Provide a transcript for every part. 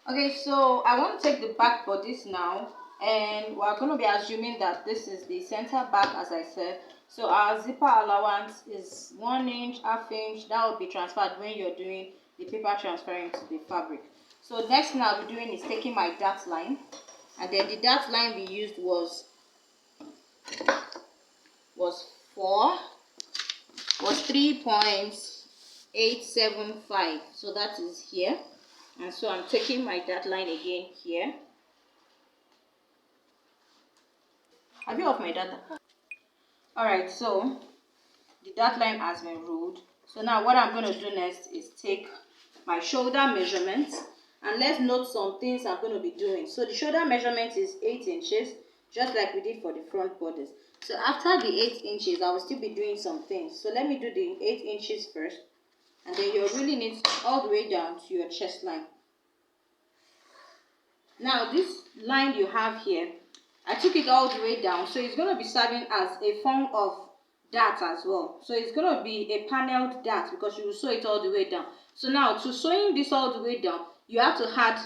Okay, so I want to take the back bodice now, and we're going to be assuming that this is the center back, as I said. So our zipper allowance is 1 inch, ½ inch. That will be transferred when you're doing the paper transferring to the fabric. So next thing I'll be doing is taking my dart line, and then the dart line we used was 3.875. So that is here. And so I'm taking my dart line again here. Have you off my data? Alright, so the dart line has been ruled. So now what I'm going to do next is take my shoulder measurement, and let's note some things I'm going to be doing. So the shoulder measurement is 8 inches, just like we did for the front bodice. So after the 8 inches, I will still be doing some things. So let me do the 8 inches first, and then you're ruling it all the way down to your chest line. Now this line you have here, I took it all the way down, so it's going to be serving as a form of dart as well. So it's going to be a paneled dart because you will sew it all the way down. So now to sewing this all the way down, you have to add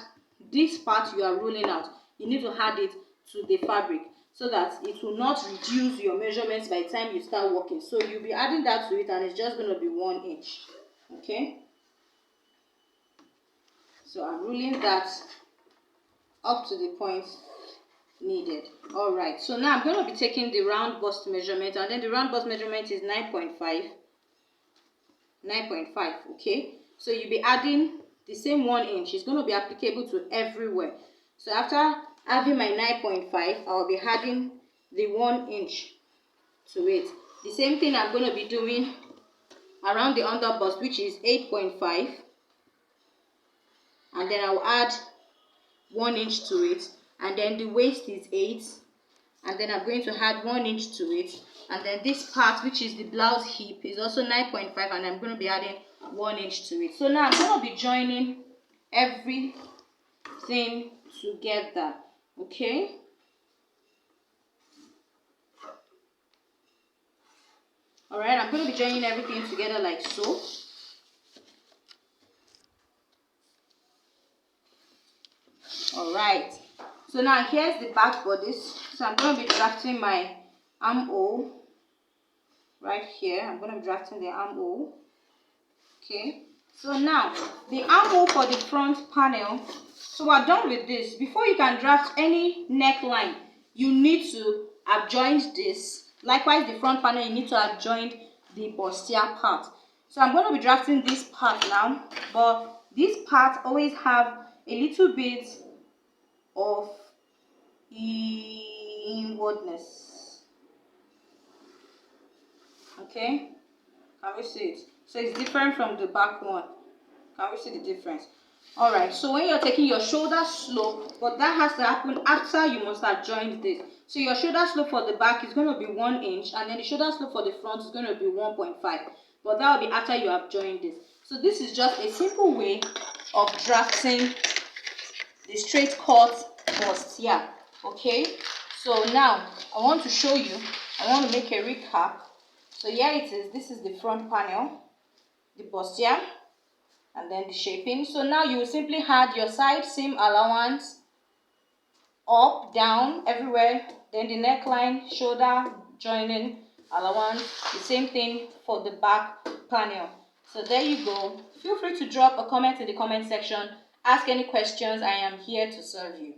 this part you are rolling out. You need to add it to the fabric so that it will not reduce your measurements by the time you start working. So you'll be adding that to it, and it's just going to be 1 inch. Okay, so I'm ruling that up to the point needed. All right, so now I'm going to be taking the round bust measurement, and then the round bust measurement is 9.5. Okay, so you'll be adding the same 1 inch. It's going to be applicable to everywhere. So after having my 9.5, I'll be adding the 1 inch to it. The same thing I'm going to be doing around the under bust, which is 8.5, and then I'll add 1 inch to it, and then the waist is 8, and then I'm going to add 1 inch to it, and then this part, which is the blouse hip, is also 9.5, and I'm going to be adding 1 inch to it. So now I'm going to be joining everything together. Okay, all right, I'm going to be joining everything together like so. All right, so now here's the back bodice. So I'm going to be drafting my armhole right here. I'm going to be drafting the armhole. Okay, so now the armhole for the front panel. So we're done with this. Before you can draft any neckline, you need to have joined this. Likewise, the front panel, you need to have joined the bustier part. So I'm going to be drafting this part now, but this part always have a little bit of inwardness. Okay, can we see it? So it's different from the back one. Can we see the difference? All right, so when you're taking your shoulder slope, but that has to happen after you must have joined this. So your shoulder slope for the back is going to be 1 inch, and then the shoulder slope for the front is going to be 1.5, but that will be after you have joined this. So this is just a simple way of drafting the straight cut bustier. Okay, so now I want to show you, I want to make a recap. So here it is. This is the front panel, the bustier, and then the shaping. So now you will simply add your side seam allowance up, down, everywhere. Then the neckline, shoulder joining allowance. The same thing for the back panel. So there you go. Feel free to drop a comment in the comment section. Ask any questions. I am here to serve you.